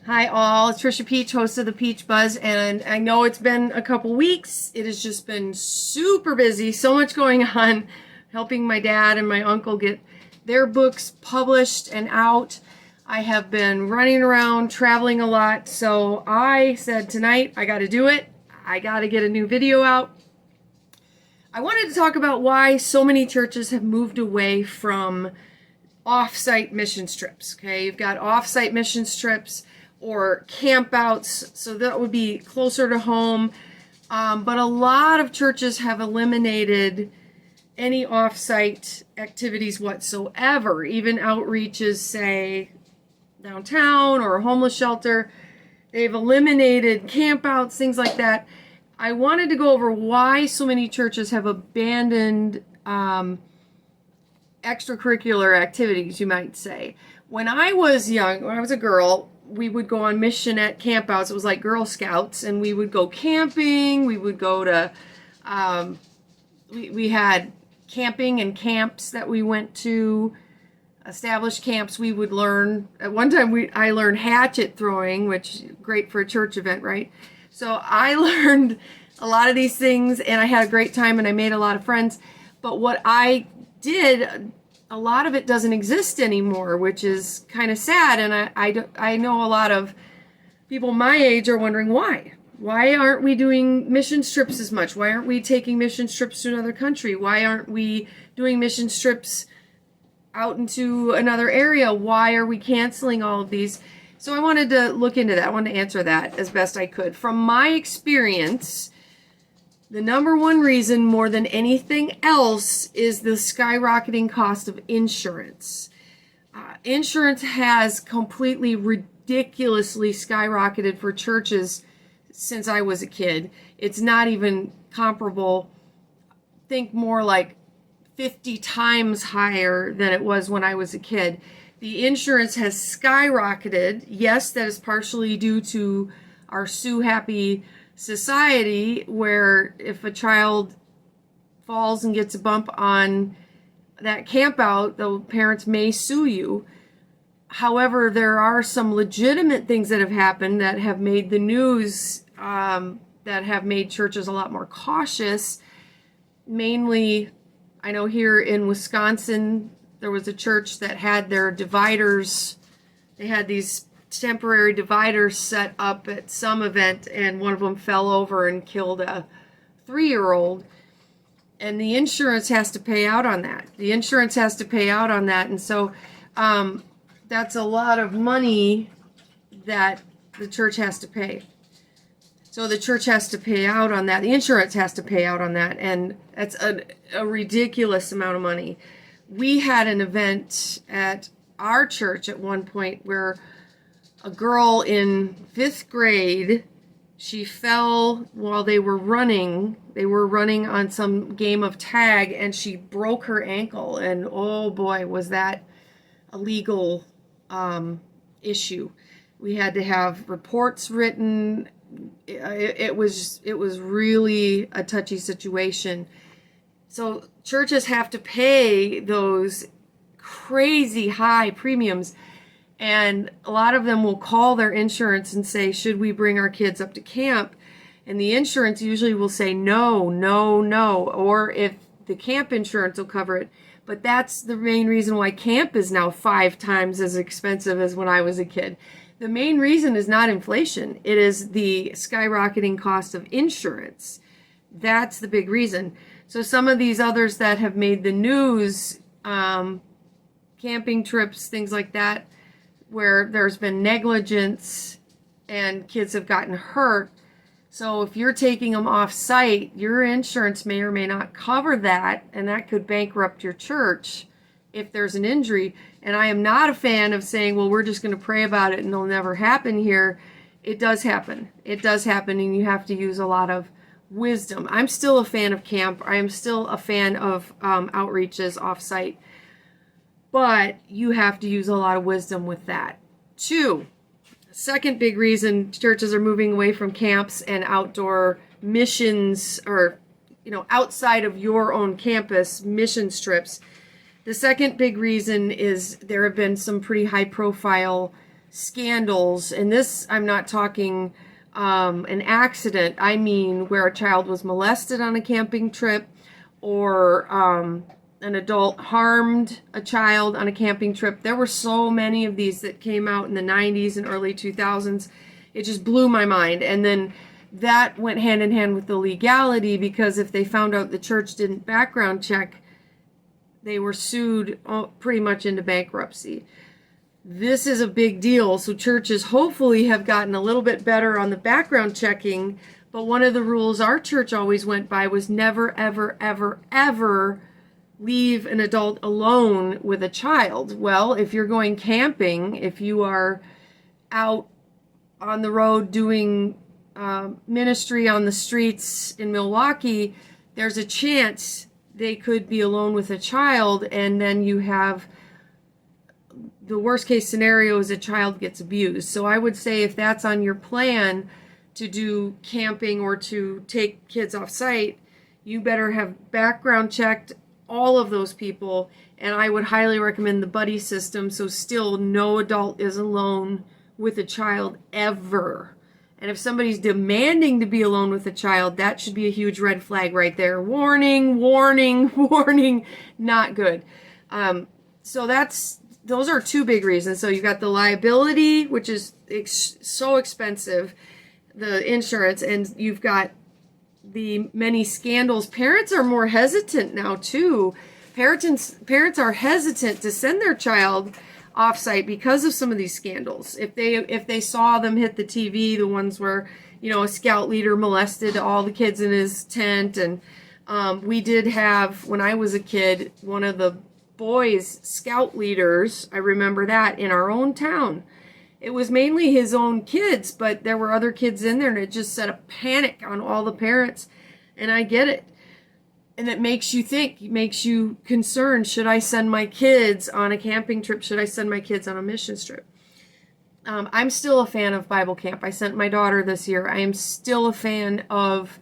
Hi all, it's Trisha Peach, host of the Peach Buzz, and I know it's been a couple weeks. It has just been super busy, so much going on, helping my dad and my uncle get their books published and out. I have been running around, traveling a lot, so I said tonight I got to do it. I got to get a new video out. I wanted to talk about why so many churches have moved away from off-site mission trips. Okay, you've got off-site mission trips or campouts, so that would be closer to home. But a lot of churches have eliminated any off-site activities whatsoever, even outreaches, say, downtown or a homeless shelter. They've eliminated campouts, things like that. I wanted to go over why so many churches have abandoned extracurricular activities, you might say. When I was young, when I was a girl, we would go on missionette campouts. It was like Girl Scouts, and we would go camping. We would go to, we had camping and camps that we went to, established camps. We would learn, at one time I learned hatchet throwing, which is great for a church event, right? So I learned a lot of these things, and I had a great time, and I made a lot of friends. But what I did, a lot of it doesn't exist anymore, which is kind of sad. And I know a lot of people my age are wondering why. Why aren't we doing mission trips as much? Why aren't we taking mission trips to another country? Why aren't we doing mission trips out into another area? Why are we canceling all of these? So I wanted to look into that. I wanted to answer that as best I could. From my experience, the number one reason more than anything else is the skyrocketing cost of insurance. Insurance has completely ridiculously skyrocketed for churches since I was a kid. It's not even comparable. Think more like 50 times higher than it was when I was a kid. The insurance has skyrocketed. Yes, that is partially due to our Sue Happy society, where if a child falls and gets a bump on that campout, the parents may sue you. However, there are some legitimate things that have happened that have made the news, that have made churches a lot more cautious. Mainly, I know here in Wisconsin, there was a church that had their dividers. They had these temporary dividers set up at some event, and one of them fell over and killed a 3-year-old, and the insurance has to pay out on that. And so that's a lot of money that the church has to pay. So the church has to pay out on that. The insurance has to pay out on that, and that's a ridiculous amount of money. We had an event at our church at one point where a girl in 5th grade, she fell while they were running. They were running on some game of tag, and she broke her ankle. And oh boy, was that a legal issue. We had to have reports written. It was really a touchy situation. So churches have to pay those crazy high premiums. And a lot of them will call their insurance and say, should we bring our kids up to camp? And the insurance usually will say no, no, no. Or if the camp insurance will cover it. But that's the main reason why camp is now 5 times as expensive as when I was a kid. The main reason is not inflation. It is the skyrocketing cost of insurance. That's the big reason. So some of these others that have made the news, camping trips, things like that, where there's been negligence and kids have gotten hurt. So if you're taking them off site, your insurance may or may not cover that, and that could bankrupt your church if there's an injury. And I am not a fan of saying, well, we're just going to pray about it and it'll never happen here. It does happen. It does happen, and you have to use a lot of wisdom. I'm still a fan of camp. I am still a fan of outreaches off site. But you have to use a lot of wisdom with that. 2, second big reason churches are moving away from camps and outdoor missions, or, outside of your own campus mission trips. The second big reason is there have been some pretty high profile scandals, and this, I'm not talking an accident, I mean where a child was molested on a camping trip, or an adult harmed a child on a camping trip. There were so many of these that came out in the 90s and early 2000s. It just blew my mind. And then that went hand in hand with the legality, because if they found out the church didn't background check, they were sued pretty much into bankruptcy. This is a big deal. So churches hopefully have gotten a little bit better on the background checking. But one of the rules our church always went by was never, ever, ever, ever leave an adult alone with a child. Well, if you're going camping, if you are out on the road doing ministry on the streets in Milwaukee, there's a chance they could be alone with a child, and then you have the worst case scenario is a child gets abused. So I would say if that's on your plan to do camping or to take kids off site, you better have background checked all of those people. And I would highly recommend the buddy system, so still no adult is alone with a child ever. And if somebody's demanding to be alone with a child, that should be a huge red flag right there. Warning, warning, warning, not good. So those are two big reasons. So you've got the liability, which is so expensive, the insurance, and you've got the many scandals. Parents are more hesitant now too. Parents are hesitant to send their child offsite because of some of these scandals. If they saw them hit the TV, the ones where, a scout leader molested all the kids in his tent, and we did have, when I was a kid, one of the boys' scout leaders, I remember that, in our own town. It was mainly his own kids, but there were other kids in there, and it just set a panic on all the parents. And I get it. And it makes you think, it makes you concerned. Should I send my kids on a camping trip? Should I send my kids on a mission trip? I'm still a fan of Bible camp. I sent my daughter this year. I am still a fan of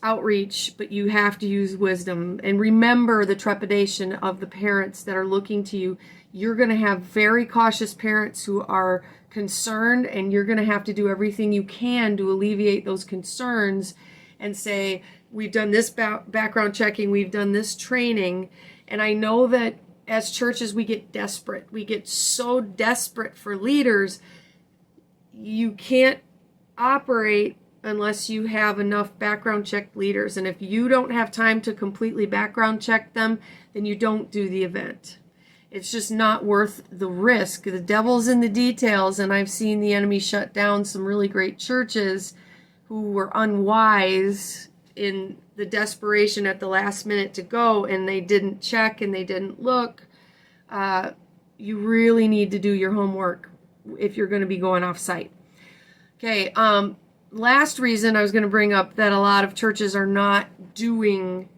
outreach, but you have to use wisdom and remember the trepidation of the parents that are looking to you. You're going to have very cautious parents who are concerned, and you're going to have to do everything you can to alleviate those concerns and say, we've done this background checking, we've done this training. And I know that as churches, we get desperate. We get so desperate for leaders. You can't operate unless you have enough background check leaders. And if you don't have time to completely background check them, then you don't do the event. It's just not worth the risk. The devil's in the details, and I've seen the enemy shut down some really great churches who were unwise in the desperation at the last minute to go, and they didn't check and they didn't look. You really need to do your homework if you're going to be going off site. Okay, last reason I was going to bring up that a lot of churches are not doing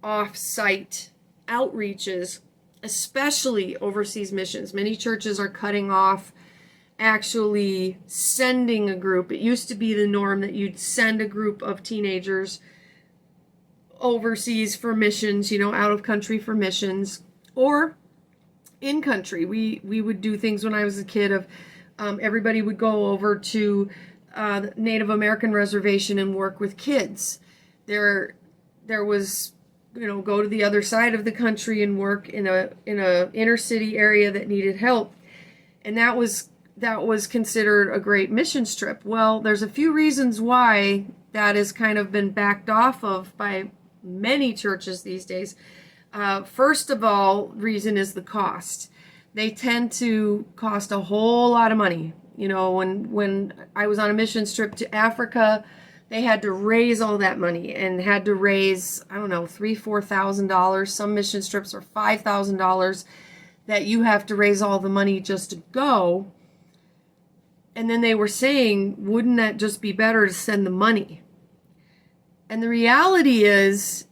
off-site outreaches, especially overseas missions. Many churches are cutting off actually sending a group. It used to be the norm that you'd send a group of teenagers overseas for missions, out of country for missions, or in country. We would do things when I was a kid of everybody would go over to Native American reservation and work with kids. There was, go to the other side of the country and work in a inner city area that needed help, and that was considered a great missions trip. Well, there's a few reasons why that has kind of been backed off of by many churches these days. First of all, reason is the cost. They tend to cost a whole lot of money. When I was on a missions trip to Africa, they had to raise all that money and had to raise, $3,000-$4,000. Some mission trips are $5,000 that you have to raise all the money just to go. And then they were saying, wouldn't that just be better to send the money? And the reality is,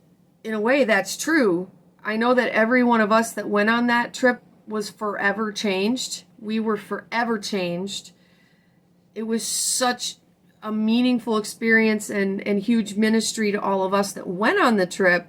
in a way, that's true. I know that every one of us that went on that trip was forever changed. We were forever changed. It was such a meaningful experience and huge ministry to all of us that went on the trip.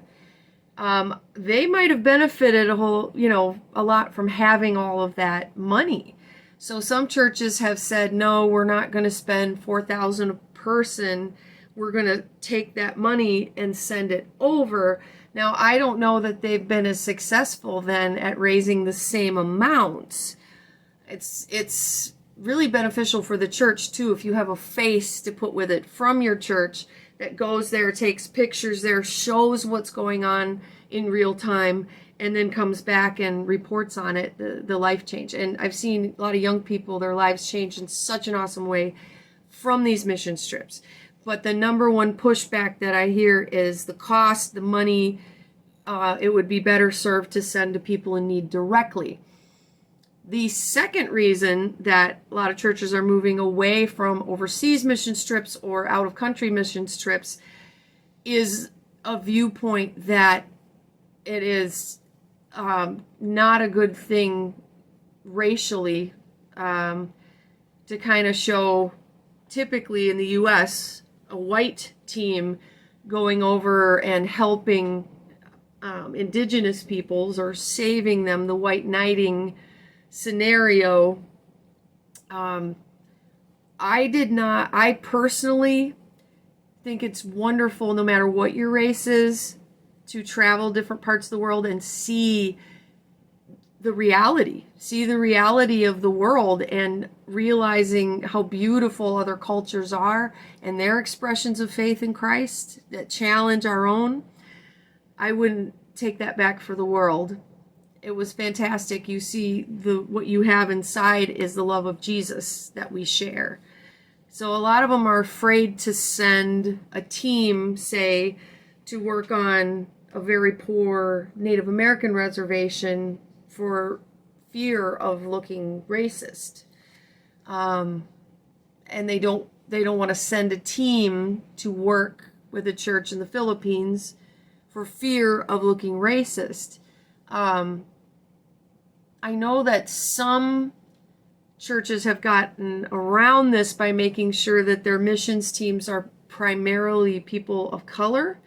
They might have benefited a lot from having all of that money. So some churches have said, no, we're not going to spend $4,000 a person. We're going to take that money and send it over. Now, I don't know that they've been as successful then at raising the same amounts. It's really beneficial for the church too if you have a face to put with it from your church that goes there, takes pictures there, shows what's going on in real time, and then comes back and reports on it, the life change. And I've seen a lot of young people, their lives change in such an awesome way from these mission trips. But the number one pushback that I hear is the cost, the money. It would be better served to send to people in need directly. The second reason that a lot of churches are moving away from overseas mission trips or out-of-country mission trips is a viewpoint that it is not a good thing racially to kind of show, typically in the U.S., a white team going over and helping indigenous peoples or saving them, the white knighting scenario. I personally think it's wonderful, no matter what your race is, to travel different parts of the world and see the reality of the world, and realizing how beautiful other cultures are and their expressions of faith in Christ that challenge our own. I wouldn't take that back for the world. It was fantastic. You see, what you have inside is the love of Jesus that we share. So a lot of them are afraid to send a team, say, to work on a very poor Native American reservation for fear of looking racist. And they don't want to send a team to work with a church in the Philippines for fear of looking racist. I know that some churches have gotten around this by making sure that their missions teams are primarily people of color.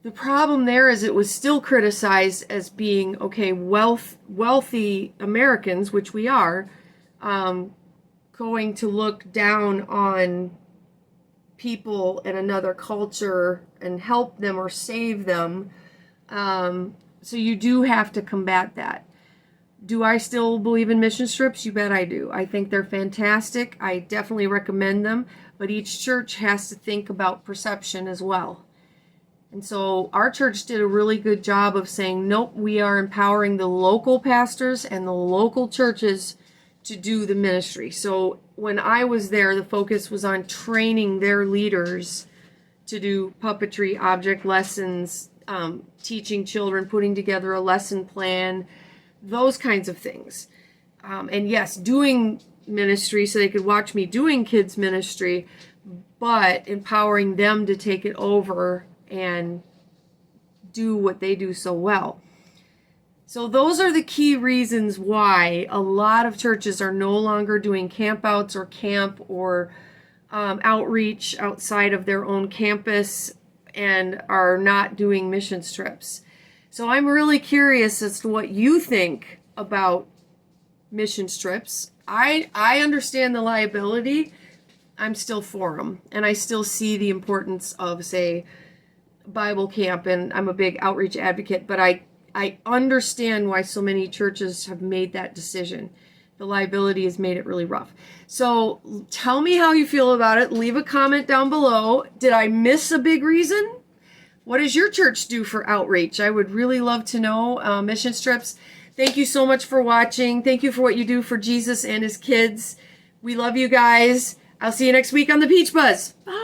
The problem there is it was still criticized as being, okay, wealthy Americans, which we are, going to look down on people in another culture and help them or save them. So you do have to combat that. Do I still believe in mission trips? You bet I do. I think they're fantastic. I definitely recommend them. But each church has to think about perception as well. And so our church did a really good job of saying, nope, we are empowering the local pastors and the local churches to do the ministry. So when I was there, the focus was on training their leaders to do puppetry, object lessons, teaching children, putting together a lesson plan, those kinds of things. And yes, doing ministry so they could watch me doing kids ministry, but empowering them to take it over and do what they do so well. So those are the key reasons why a lot of churches are no longer doing campouts or camp or outreach outside of their own campus and are not doing mission trips. So I'm really curious as to what you think about mission trips. I understand the liability. I'm still for them. And I still see the importance of, say, Bible camp. And I'm a big outreach advocate. But I understand why so many churches have made that decision. The liability has made it really rough. So tell me how you feel about it. Leave a comment down below. Did I miss a big reason? What does your church do for outreach? I would really love to know. Mission trips. Thank you so much for watching. Thank you for what you do for Jesus and his kids. We love you guys. I'll see you next week on the Peach Buzz. Bye.